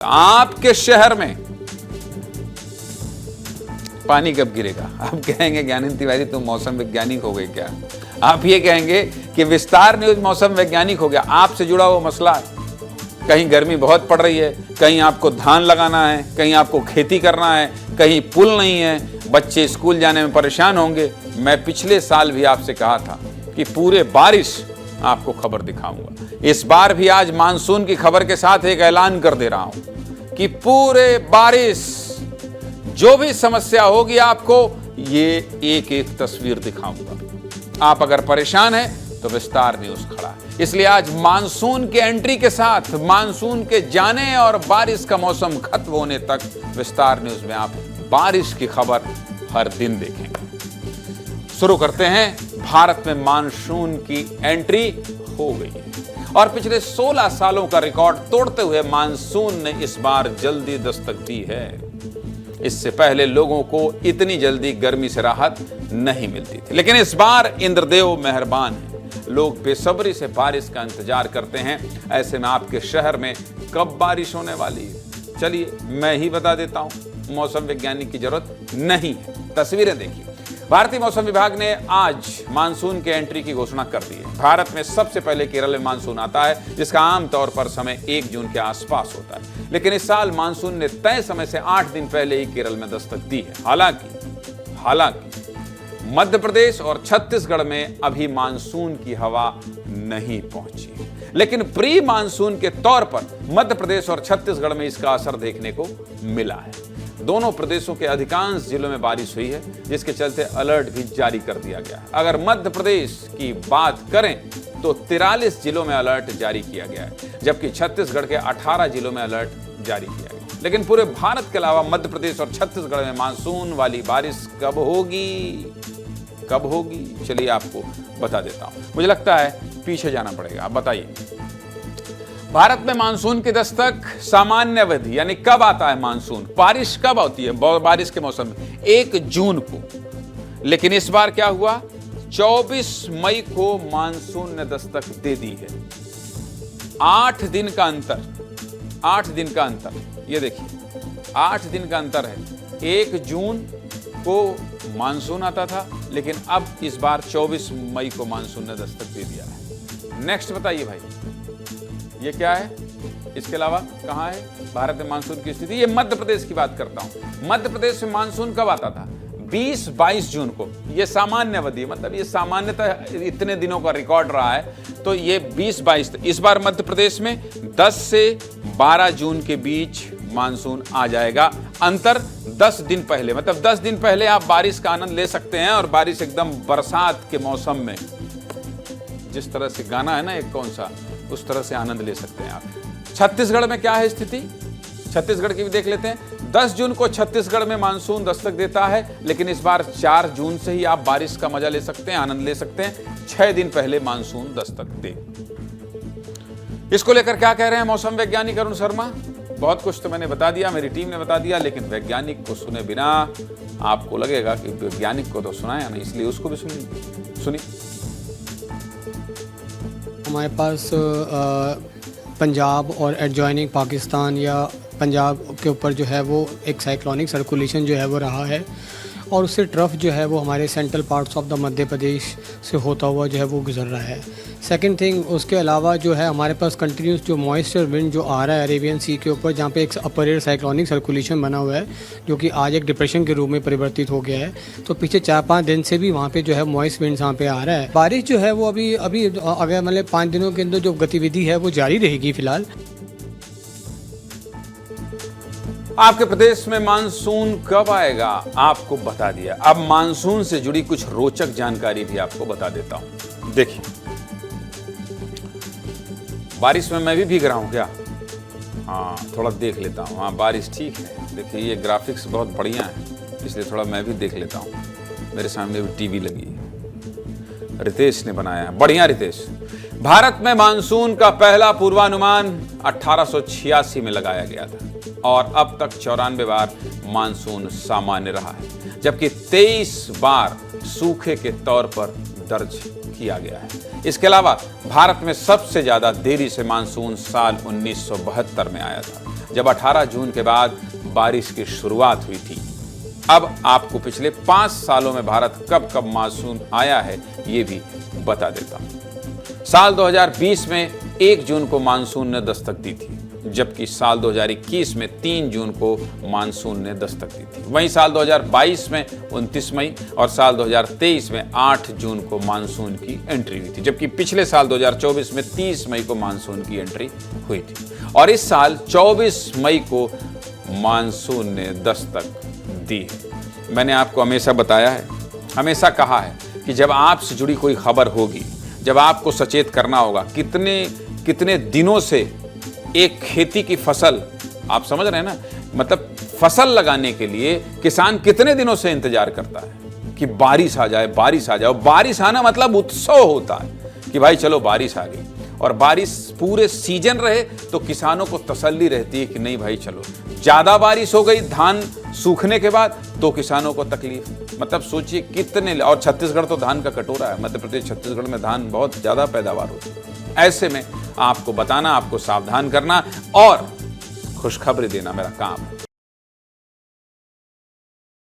आपके शहर में पानी कब गिरेगा? आप कहेंगे ज्ञानंद तिवारी तुम मौसम वैज्ञानिक हो गए क्या? आप ये कहेंगे कि विस्तार न्यूज मौसम वैज्ञानिक हो गया। आपसे जुड़ा हुआ मसला है, कहीं गर्मी बहुत पड़ रही है, कहीं आपको धान लगाना है, कहीं आपको खेती करना है, कहीं पुल नहीं है, बच्चे स्कूल जाने में परेशान होंगे। मैं पिछले साल भी आपसे कहा था कि पूरे बारिश आपको खबर दिखाऊंगा। इस बार भी आज मानसून की खबर के साथ एक ऐलान कर दे रहा हूं कि पूरे बारिश जो भी समस्या होगी आपको ये एक एक तस्वीर दिखाऊंगा। आप अगर परेशान हैं तो विस्तार न्यूज खड़ा है। इसलिए आज मानसून के एंट्री के साथ मानसून के जाने और बारिश का मौसम खत्म होने तक विस्तार न्यूज में आप बारिश की खबर हर दिन देखेंगे। शुरू करते हैं। भारत में मानसून की एंट्री हो गई है और पिछले 16 सालों का रिकॉर्ड तोड़ते हुए मानसून ने इस बार जल्दी दस्तक दी है। इससे पहले लोगों को इतनी जल्दी गर्मी से राहत नहीं मिलती थी, लेकिन इस बार इंद्रदेव मेहरबान है। लोग बेसब्री से बारिश का इंतजार करते हैं। ऐसे में आपके शहर में कब बारिश होने वाली है? चलिए मैं ही बता देता हूं, मौसम वैज्ञानिक की जरूरत नहीं है। तस्वीरें देखिए। भारतीय मौसम विभाग ने आज मानसून के एंट्री की घोषणा कर दी है। भारत में सबसे पहले केरल में मानसून आता है, जिसका आमतौर पर समय 1 जून के आसपास होता है, लेकिन इस साल मानसून ने तय समय से 8 दिन पहले ही केरल में दस्तक दी है। हालांकि मध्य प्रदेश और छत्तीसगढ़ में अभी मानसून की हवा नहीं पहुंची, लेकिन प्री मानसून के तौर पर मध्य प्रदेश और छत्तीसगढ़ में इसका असर देखने को मिला है। दोनों प्रदेशों के अधिकांश जिलों में बारिश हुई है, जिसके चलते अलर्ट भी जारी कर दिया गया है। अगर मध्य प्रदेश की बात करें तो 43 जिलों में अलर्ट जारी किया गया है, जबकि छत्तीसगढ़ के 18 जिलों में अलर्ट जारी किया गया। लेकिन पूरे भारत के अलावा मध्य प्रदेश और छत्तीसगढ़ में मानसून वाली बारिश कब होगी? चलिए आपको बता देता हूं। मुझे लगता है पीछे जाना पड़ेगा। आप बताइए, भारत में मानसून की दस्तक सामान्य अवधि यानी कब आता है मानसून? बारिश कब होती है? बारिश के मौसम में 1 जून को, लेकिन इस बार क्या हुआ? 24 मई को मानसून ने दस्तक दे दी है। 8 दिन का अंतर, 8 दिन का अंतर, ये देखिए 8 दिन का अंतर है। 1 जून को मानसून आता था, लेकिन अब इस बार 24 मई को मानसून ने दस्तक दे दिया है। नेक्स्ट बताइए भाई, ये क्या है? इसके अलावा कहां है भारत में मानसून की स्थिति? ये मध्य प्रदेश की बात करता हूं। मध्य प्रदेश में मानसून कब आता था? 20-22 जून को। ये सामान्य अवधि, मतलब ये सामान्यतः इतने दिनों का रिकॉर्ड रहा है, तो ये 20-22। इस बार मध्य प्रदेश में 10 से 12 जून के बीच मानसून आ जाएगा। अंतर 10 दिन पहले, मतलब 10 दिन पहले आप बारिश का आनंद ले सकते हैं। और बारिश एकदम बरसात के मौसम में, जिस तरह से गाना है ना एक कौन सा, उस तरह से आनंद ले सकते हैं आप। छत्तीसगढ़ में क्या है स्थिति? छत्तीसगढ़ की भी देख लेते हैं। 10 जून को छत्तीसगढ़ में मानसून दस्तक देता है, लेकिन इस बार 4 जून से ही आप बारिश का मजा ले सकते हैं, आनंद ले सकते हैं। 6 दिन पहले मानसून दस्तक दे। इसको लेकर क्या कह रहे हैं मौसम वैज्ञानिक अरुण शर्मा? बहुत कुछ तो मैंने बता दिया, मेरी टीम ने बता दिया, लेकिन वैज्ञानिक को सुने बिना आपको लगेगा कि वैज्ञानिक को तो सुनाया नहीं, इसलिए उसको भी सुनिए। हमारे पास पंजाब और एडजॉइनिंग पाकिस्तान या पंजाब के ऊपर जो है वो एक साइक्लोनिक सर्कुलेशन जो है वो रहा है, और उससे ट्रफ जो है वो हमारे central parts of the Madhya Pradesh से होता हुआ जो है वो गुजर रहा है। सेकंड थिंग, उसके अलावा जो है हमारे पास कंटिन्यूस जो मॉइस्चर विंड जो आ रहा है अरेबियन सी के ऊपर, जहाँ पे एक अपर एयर साइक्लोनिक सर्कुलेशन बना हुआ है, जो कि आज एक डिप्रेशन के रूप में परिवर्तित हो गया है। तो पीछे 4-5 दिन से भी वहाँ पे जो है मॉइस्ट विंड वहाँ पे आ रहा है। बारिश जो है वो अभी अगर मतलब 5 दिनों के अंदर जो गतिविधि है वो जारी रहेगी फिलहाल। आपके प्रदेश में मानसून कब आएगा आपको बता दिया। अब मानसून से जुड़ी कुछ रोचक जानकारी भी आपको बता देता हूं। देखिए, बारिश में मैं भी भीग रहा हूं क्या? हाँ, थोड़ा देख लेता हूं। हाँ, बारिश ठीक है। देखिए ये ग्राफिक्स बहुत बढ़िया है, इसलिए थोड़ा मैं भी देख लेता हूं। मेरे सामने भी टीवी लगी है, रितेश ने बनाया है। बढ़िया रितेश। भारत में मानसून का पहला पूर्वानुमान 1886 में लगाया गया था और अब तक 94 बार मानसून सामान्य रहा है, जबकि 23 बार सूखे के तौर पर दर्ज किया गया है। इसके अलावा भारत में सबसे ज्यादा देरी से मानसून साल 1972 में आया था। जब 18 जून के बाद बारिश की शुरुआत हुई थी। अब आपको पिछले 5 सालों में भारत कब कब मानसून आया है ये भी बता देता हूं। साल 2020 में 1 जून को मानसून ने दस्तक दी थी, जबकि साल 2021 में 3 जून को मानसून ने दस्तक दी थी। वहीं साल 2022 में 29 मई और साल 2023 में 8 जून को मानसून की एंट्री हुई थी, जबकि पिछले साल 2024 में 30 मई को मानसून की एंट्री हुई थी। और इस साल 24 मई को मानसून ने दस्तक दी है। मैंने आपको हमेशा बताया है, हमेशा कहा है कि जब आपसे जुड़ी कोई खबर होगी, जब आपको सचेत करना होगा, कितने दिनों से एक खेती की फसल, आप समझ रहे हैं ना, मतलब फसल लगाने के लिए किसान कितने दिनों से इंतजार करता है कि बारिश आ जाए, बारिश आ जाए। बारिश आना मतलब उत्सव होता है कि भाई चलो बारिश आ गई, और बारिश पूरे सीजन रहे तो किसानों को तसल्ली रहती है कि नहीं भाई चलो। ज्यादा बारिश हो गई धान सूखने के बाद तो किसानों को तकलीफ। मतलब सोचिए कितने, और छत्तीसगढ़ तो धान का कटोरा है, मध्य प्रदेश छत्तीसगढ़ में धान बहुत ज्यादा पैदावार होती है। ऐसे में आपको बताना, आपको सावधान करना और खुशखबरी देना मेरा काम है।